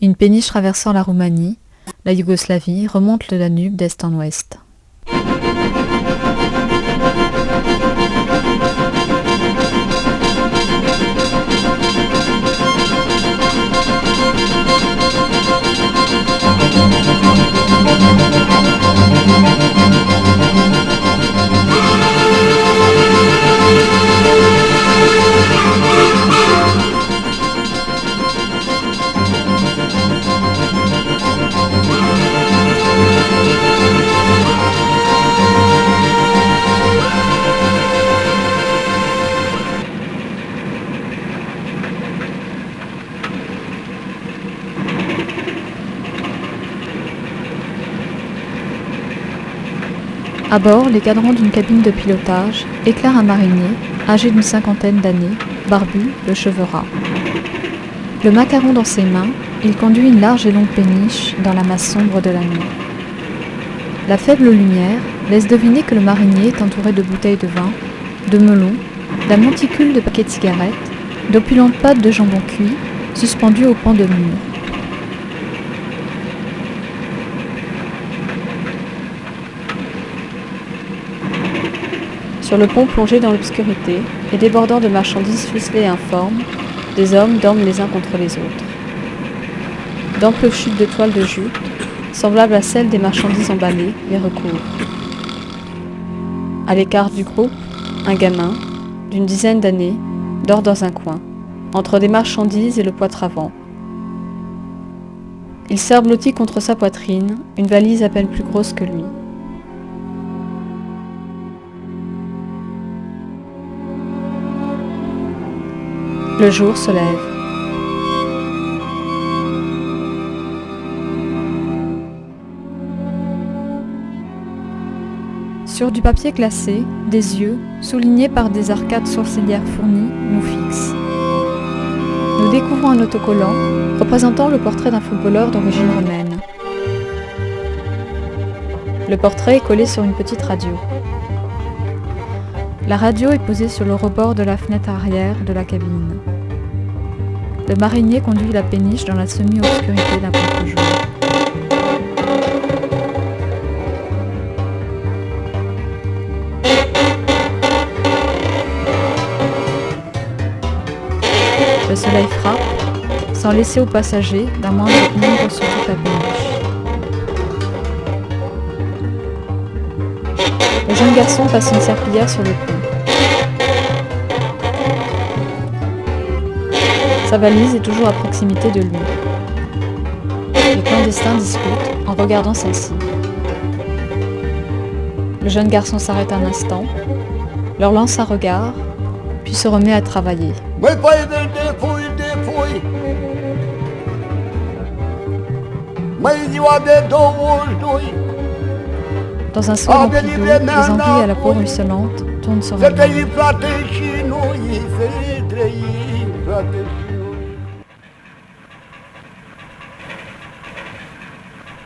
Une péniche traversant la Roumanie, la Yougoslavie, remonte le Danube d'est en ouest. À bord, les cadrans d'une cabine de pilotage éclairent un marinier, âgé d'une cinquantaine d'années, barbu, de cheveux ras. Le macaron dans ses mains, il conduit une large et longue péniche dans la masse sombre de la nuit. La faible lumière laisse deviner que le marinier est entouré de bouteilles de vin, de melons, d'un monticule de paquets de cigarettes, d'opulentes pâtes de jambon cuit, suspendues au pan de mur. Sur le pont plongé dans l'obscurité et débordant de marchandises ficelées et informes, des hommes dorment les uns contre les autres. D'amples chutes de toile de jute, semblables à celles des marchandises emballées, les recouvrent. À l'écart du groupe, un gamin, d'une dizaine d'années, dort dans un coin, entre des marchandises et le poitre avant. Il serre blotti contre sa poitrine, une valise à peine plus grosse que lui. Le jour se lève. Sur du papier glacé, des yeux, soulignés par des arcades sourcilières fournies, nous fixent. Nous découvrons un autocollant représentant le portrait d'un footballeur d'origine romaine. Le portrait est collé sur une petite radio. La radio est posée sur le rebord de la fenêtre arrière de la cabine. Le marinier conduit la péniche dans la semi-obscurité d'un contre-jour. Le soleil frappe, sans laisser aux passagers d'un moindre ombre sur toute la péniche. Le jeune garçon passe une serpillière sur le pont. Sa valise est toujours à proximité de lui. Les clandestins discutent en regardant celle-ci. Le jeune garçon s'arrête un instant, leur lance un regard, puis se remet à travailler. Dans un soir rempli d'eau, les anguilles à la peau ruisselante tournent sur la mer.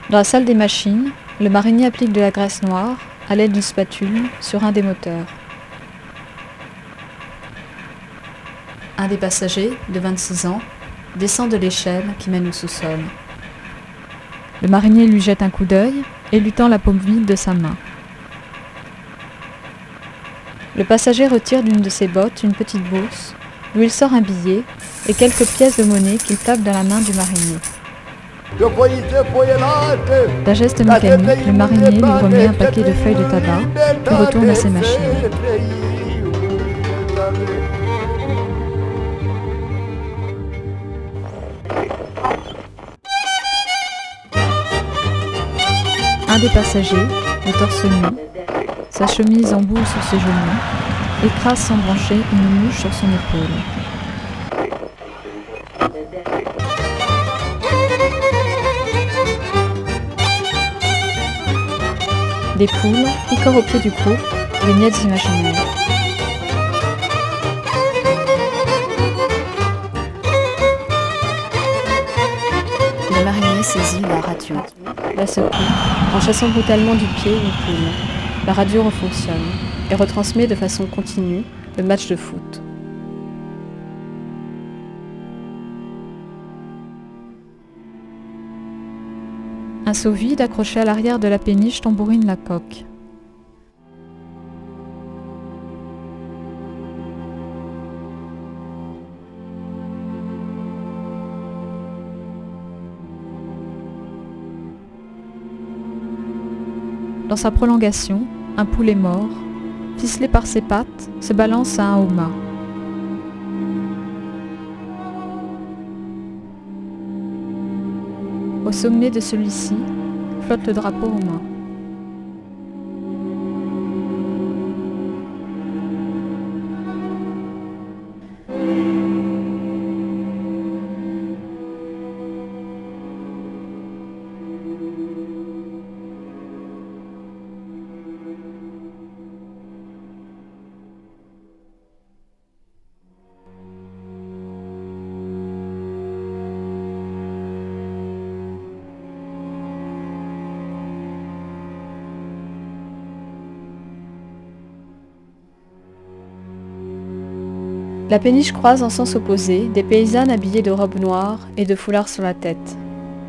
Dans la salle des machines, le marinier applique de la graisse noire, à l'aide d'une spatule, sur un des moteurs. Un des passagers, de 26 ans, descend de l'échelle qui mène au sous-sol. Le marinier lui jette un coup d'œil et lui tend la paume vide de sa main. Le passager retire d'une de ses bottes une petite bourse, d'où il sort un billet et quelques pièces de monnaie qu'il tape dans la main du marinier. D'un geste mécanique, le marinier lui remet un paquet de feuilles de tabac et retourne à ses machines. Un des passagers, le torse nu, sa chemise en boule sur ses genoux, écrase sans brancher une mouche sur son épaule. Des poules picorent au pied du groupe, des miettes imaginaires. Le marinier saisit la radio, la secoue, en chassant brutalement du pied une poule. La radio refonctionne et retransmet de façon continue le match de foot. Un seau vide accroché à l'arrière de la péniche tambourine la coque. Dans sa prolongation, un poulet mort, ficelé par ses pattes, se balance à un haut mât. Au sommet de celui-ci, flotte le drapeau roumain. La péniche croise en sens opposé des paysannes habillées de robes noires et de foulards sur la tête.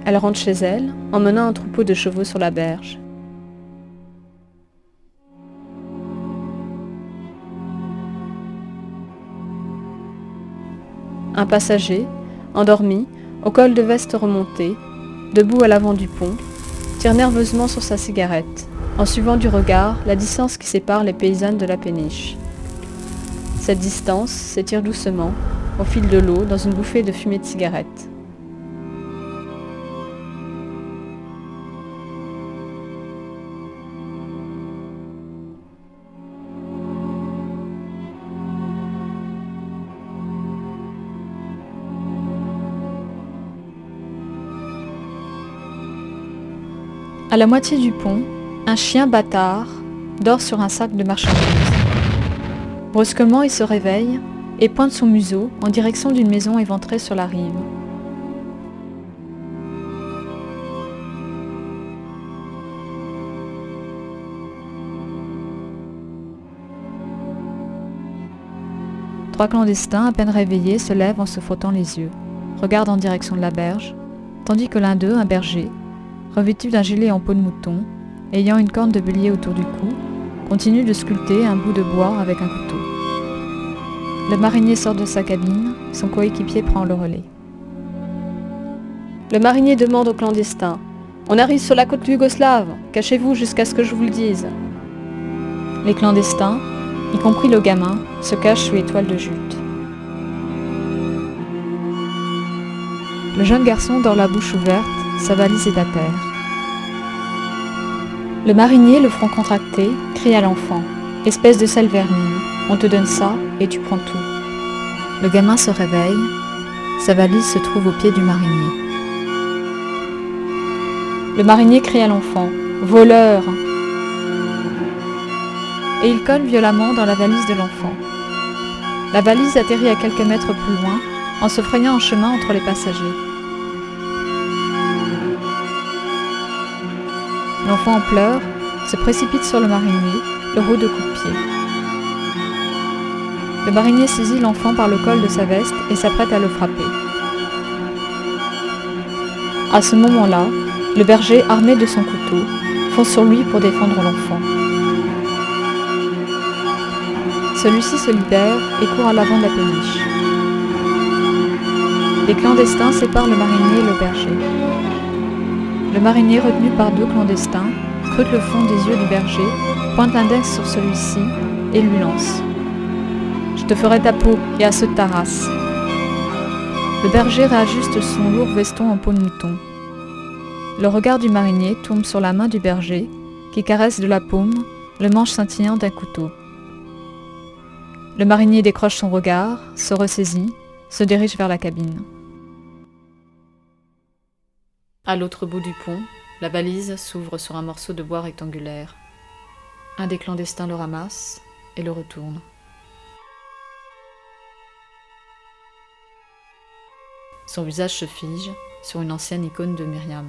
Elles rentrent chez elles, emmenant un troupeau de chevaux sur la berge. Un passager, endormi, au col de veste remonté, debout à l'avant du pont, tire nerveusement sur sa cigarette, en suivant du regard la distance qui sépare les paysannes de la péniche. Cette distance s'étire doucement, au fil de l'eau, dans une bouffée de fumée de cigarette. À la moitié du pont, un chien bâtard dort sur un sac de marchandises. Brusquement, il se réveille et pointe son museau en direction d'une maison éventrée sur la rive. Trois clandestins à peine réveillés se lèvent en se frottant les yeux, regardent en direction de la berge, tandis que l'un d'eux, un berger, revêtu d'un gilet en peau de mouton, ayant une corne de bélier autour du cou, continue de sculpter un bout de bois avec un couteau. Le marinier sort de sa cabine, son coéquipier prend le relais. Le marinier demande aux clandestins « On arrive sur la côte yougoslave, cachez-vous jusqu'à ce que je vous le dise. » Les clandestins, y compris le gamin, se cachent sous les toiles de jute. Le jeune garçon dort la bouche ouverte, sa valise est à terre. Le marinier, le front contracté, crie à l'enfant « Espèce de sale vermine, on te donne ça et tu prends tout. » Le gamin se réveille, sa valise se trouve au pied du marinier. Le marinier crie à l'enfant « Voleur !» et il colle violemment dans la valise de l'enfant. La valise atterrit à quelques mètres plus loin, en se frayant un chemin entre les passagers. L'enfant en pleurs se précipite sur le marinier, le roue de coups de pied. Le marinier saisit l'enfant par le col de sa veste et s'apprête à le frapper. À ce moment-là, le berger, armé de son couteau, fonce sur lui pour défendre l'enfant. Celui-ci se libère et court à l'avant de la péniche. Les clandestins séparent le marinier et le berger. Le marinier, retenu par deux clandestins, scrute le fond des yeux du berger, pointe l'index sur celui-ci et lui lance « Je te ferai ta peau et à ceux de ta race !» Le berger réajuste son lourd veston en peau de mouton. Le regard du marinier tombe sur la main du berger, qui caresse de la paume le manche scintillant d'un couteau. Le marinier décroche son regard, se ressaisit, se dirige vers la cabine. À l'autre bout du pont, la valise s'ouvre sur un morceau de bois rectangulaire. Un des clandestins le ramasse et le retourne. Son visage se fige sur une ancienne icône de Myriam.